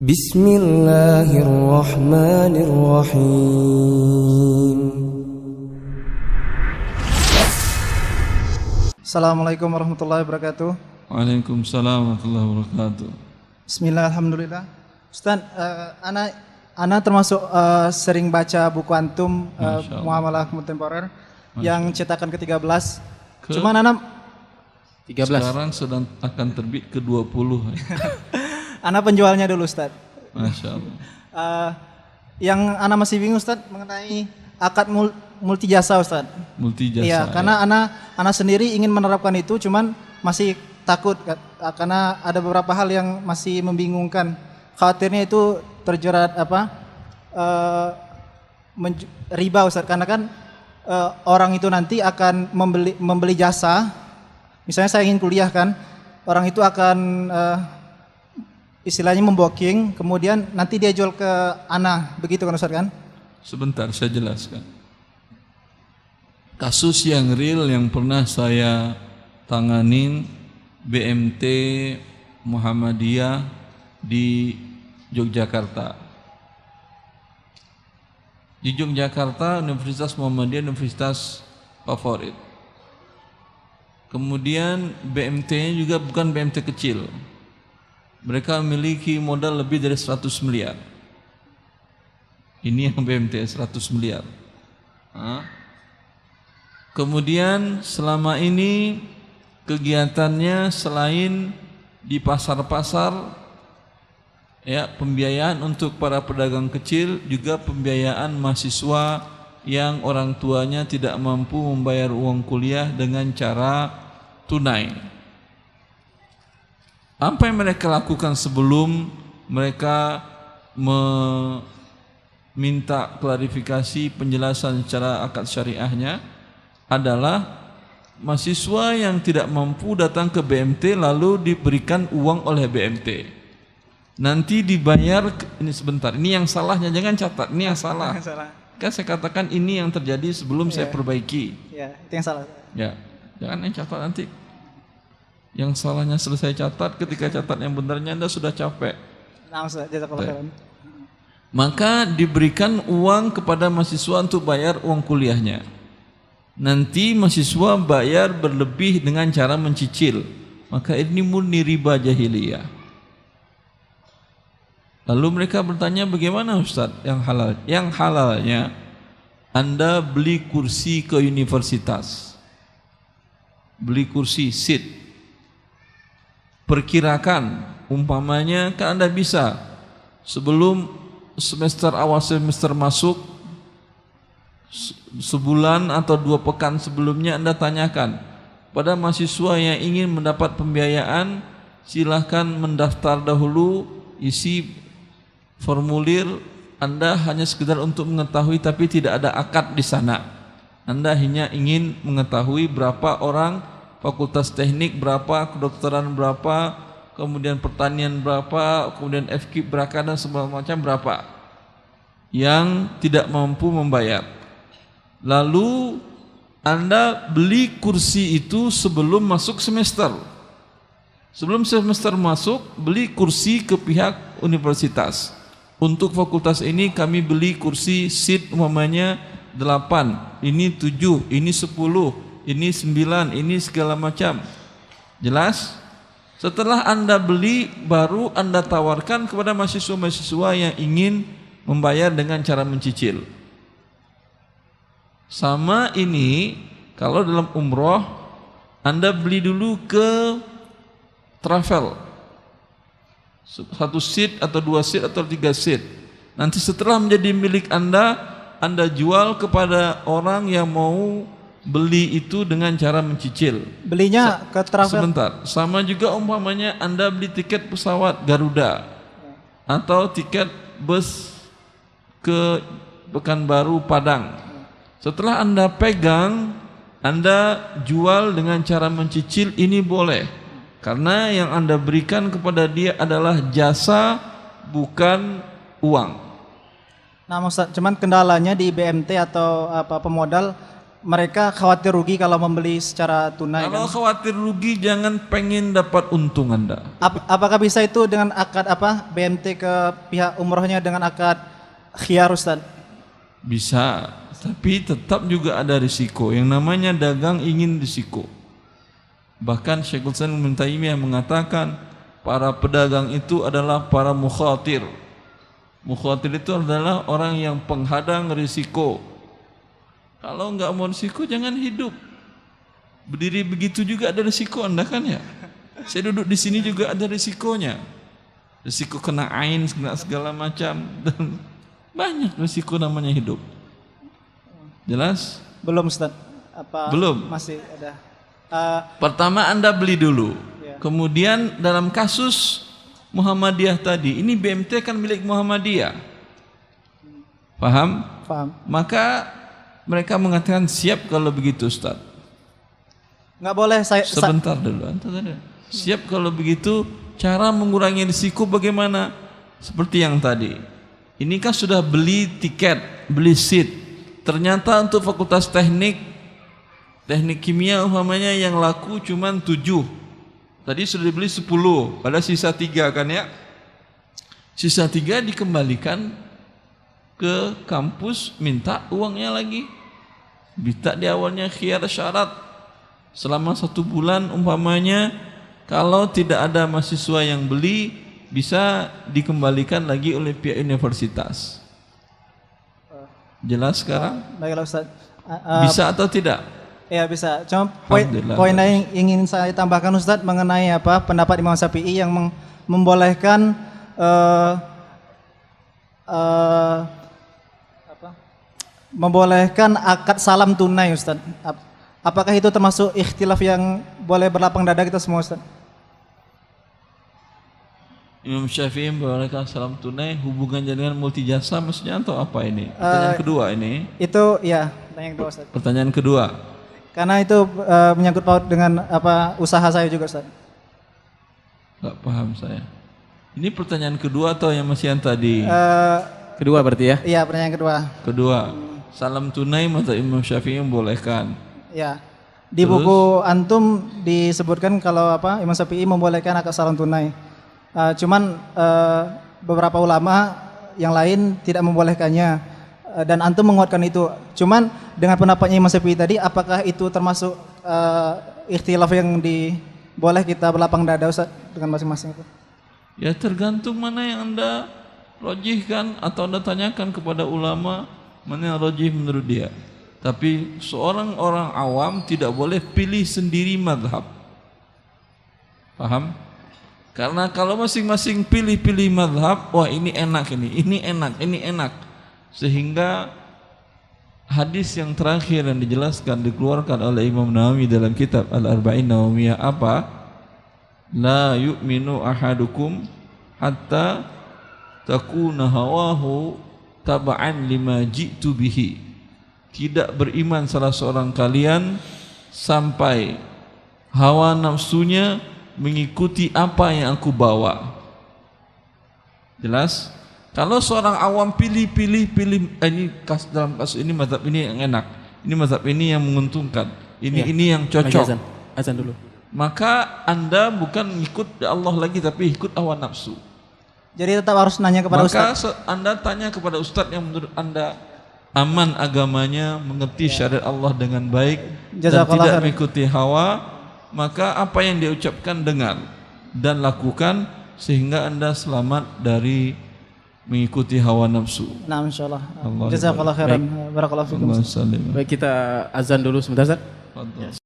Bismillahirrahmanirrahim. Assalamualaikum warahmatullahi wabarakatuh. Waalaikumsalam warahmatullahi wabarakatuh. Bismillah, alhamdulillah. Ustaz, ana termasuk sering baca buku antum Muamalah Kontemporer yang cetakan ke-13. Cuman ana 13. Sekarang sedang akan terbit ke-20. Ana penjualnya dulu, Ustaz. Masya Allah. Yang ana masih bingung, Ustaz, mengenai akad multi jasa, Ustaz. Multi jasa. Iya, karena ana sendiri ingin menerapkan itu, cuman masih takut karena ada beberapa hal yang masih membingungkan. Khawatirnya itu terjerat riba, Ustaz, karena kan orang itu nanti akan membeli jasa. Misalnya saya ingin kuliah kan, orang itu akan istilahnya membooking, kemudian nanti dia jual ke ana, begitu kan, Ustaz kan? Sebentar saya jelaskan. Kasus yang real yang pernah saya tanganin BMT Muhammadiyah di Yogyakarta. Di Yogyakarta, Universitas Muhammadiyah universitas favorit. Kemudian BMT-nya juga bukan BMT kecil. Mereka memiliki modal lebih dari 100 miliar. Ini yang BMT 100 miliar. Kemudian selama ini kegiatannya selain di pasar-pasar, ya, pembiayaan untuk para pedagang kecil, juga pembiayaan mahasiswa yang orang tuanya tidak mampu membayar uang kuliah dengan cara tunai. Apa yang mereka lakukan sebelum mereka meminta klarifikasi penjelasan secara akad syariahnya adalah mahasiswa yang tidak mampu datang ke BMT lalu diberikan uang oleh BMT. Nanti dibayar, ini sebentar, ini yang salahnya, jangan catat, ini yang salah. Kan saya katakan ini yang terjadi sebelum saya perbaiki. Ya, itu yang salah. Ya, jangan yang catat nanti. Yang salahnya selesai catat, ketika catat yang benarnya Anda sudah capek. Nah, Ustaz, jazakallahu khairan. Maka diberikan uang kepada mahasiswa untuk bayar uang kuliahnya. Nanti mahasiswa bayar berlebih dengan cara mencicil. Maka ini murni riba jahiliyah. Lalu mereka bertanya, bagaimana Ustaz yang halal? Yang halalnya Anda beli kursi ke universitas. Beli kursi, seat. Perkirakan, umpamanya kan Anda bisa sebelum semester awal semester masuk, sebulan atau 2 pekan sebelumnya Anda tanyakan pada mahasiswa yang ingin mendapat pembiayaan, silahkan mendaftar dahulu, isi formulir. Anda hanya sekedar untuk mengetahui, tapi tidak ada akad di sana. Anda hanya ingin mengetahui berapa orang, fakultas teknik berapa, kedokteran berapa, kemudian pertanian berapa, kemudian FK berapa, dan semua macam berapa yang tidak mampu membayar. Lalu Anda beli kursi itu sebelum masuk semester. Sebelum semester masuk, beli kursi ke pihak universitas. Untuk fakultas ini kami beli kursi seat umpamanya 8, ini 7, ini 10, ini 9, ini segala macam. Jelas? Setelah Anda beli, baru Anda tawarkan kepada mahasiswa-mahasiswa yang ingin membayar dengan cara mencicil. Sama ini kalau dalam umroh, Anda beli dulu ke travel, 1 seat atau 2 seat atau 3 seat. Nanti setelah menjadi milik Anda jual kepada orang yang mau beli itu dengan cara mencicil. Belinya ke travel. Sebentar. Sama juga umpamanya Anda beli tiket pesawat Garuda atau tiket bus ke Pekanbaru Padang. Setelah Anda pegang, Anda jual dengan cara mencicil, ini boleh. Karena yang Anda berikan kepada dia adalah jasa, bukan uang. Nah, Ustaz, cuman kendalanya di BMT atau pemodal, mereka khawatir rugi kalau membeli secara tunai Kalau kan? khawatir rugi, jangan pengen dapat untung Anda. Apakah bisa itu dengan akad BMT ke pihak umrohnya dengan akad khiyar Ustaz? Bisa, tapi tetap juga ada risiko. Yang namanya dagang ingin risiko. Bahkan Syekhul Islam Ibnu Taimiyah mengatakan para pedagang itu adalah para mukhatir. Mukhatir itu adalah orang yang penghadang risiko. Kalau enggak mau risiko jangan hidup. Berdiri begitu juga ada risiko Anda kan ya. Saya duduk di sini juga ada risikonya. Risiko kena ain, kena segala macam dan banyak risiko namanya hidup. Jelas? Belum Ustaz. Belum. Masih ada. Pertama Anda beli dulu. Ya. Kemudian dalam kasus Muhammadiyah tadi, ini BMT kan milik Muhammadiyah. Paham? Paham. Maka mereka mengatakan siap kalau begitu Ustaz. Nggak boleh Sebentar dulu. Siap kalau begitu, cara mengurangi risiko bagaimana? Seperti yang tadi. Ini kan sudah beli tiket, beli seat. Ternyata untuk fakultas teknik kimia umpamanya yang laku cuma 7. Tadi sudah dibeli 10, pada sisa 3 kan ya. Sisa 3 dikembalikan ke kampus, minta uangnya lagi. Minta di awalnya khiyar syarat selama 1 bulan umpamanya. Kalau tidak ada mahasiswa yang beli, bisa dikembalikan lagi oleh pihak universitas. Jelas sekarang? Baiklah Ustaz. Bisa atau tidak? Ya bisa. Cuma Alhamdulillah. poin yang ingin saya tambahkan Ustaz mengenai pendapat Imam Syafi'i yang membolehkan membolehkan akad salam tunai Ustaz. Apakah itu termasuk ikhtilaf yang boleh berlapang dada kita semua Ustaz? Imam Syafi'i membolehkan salam tunai hubungannya dengan multi jasa maksudnya atau apa ini? Pertanyaan kedua ini. Itu ya, pertanyaan kedua Ustaz. Pertanyaan kedua. Karena itu menyangkut paut dengan usaha saya juga Ustaz. Enggak paham saya. Ini pertanyaan kedua atau yang masih yang tadi? Kedua berarti ya? Iya, pertanyaan kedua. Kedua. Salam tunai mazhab Imam Syafi'i membolehkan. Ya. Di buku antum disebutkan kalau Imam Syafi'i membolehkan akad salam tunai. Cuman beberapa ulama yang lain tidak membolehkannya dan antum menguatkan itu. Cuman dengan pendapatnya Imam Syafi'i tadi, apakah itu termasuk ikhtilaf yang boleh kita berlapang dada Ustaz dengan masing-masing itu? Ya tergantung mana yang Anda rojihkan atau Anda tanyakan kepada ulama mana yang rojih menurut dia. Tapi seorang orang awam tidak boleh pilih sendiri mazhab. Paham? Karena kalau masing-masing pilih-pilih mazhab, wah ini enak ini enak. Sehingga hadis yang terakhir yang dijelaskan dikeluarkan oleh Imam Nawawi dalam kitab Al-Arba'in Nawawiyah apa? La yu'minu ahadukum hatta takuna hawahu taba'an lima ji'tu bihi. Tidak beriman salah seorang kalian sampai hawa nafsunya mengikuti apa yang aku bawa. Jelas? Kalau seorang awam pilih ini dalam kasus ini mazhab ini yang enak, ini mazhab ini yang menguntungkan, ini yang cocok. Azan dulu. Maka Anda bukan ikut Allah lagi tapi ikut hawa nafsu. Jadi tetap harus nanya kepada Ustaz. Maka Anda tanya kepada Ustaz yang menurut Anda aman agamanya, mengerti syariat Allah dengan baik dan tidak mengikuti hawa, maka apa yang dia ucapkan dengar dan lakukan sehingga Anda selamat dari mengikuti hawa nafsu. Nah, insyaallah. Jazakallahu khairan. Barakallahu fikum. Baik, kita azan dulu sebentar Ustaz.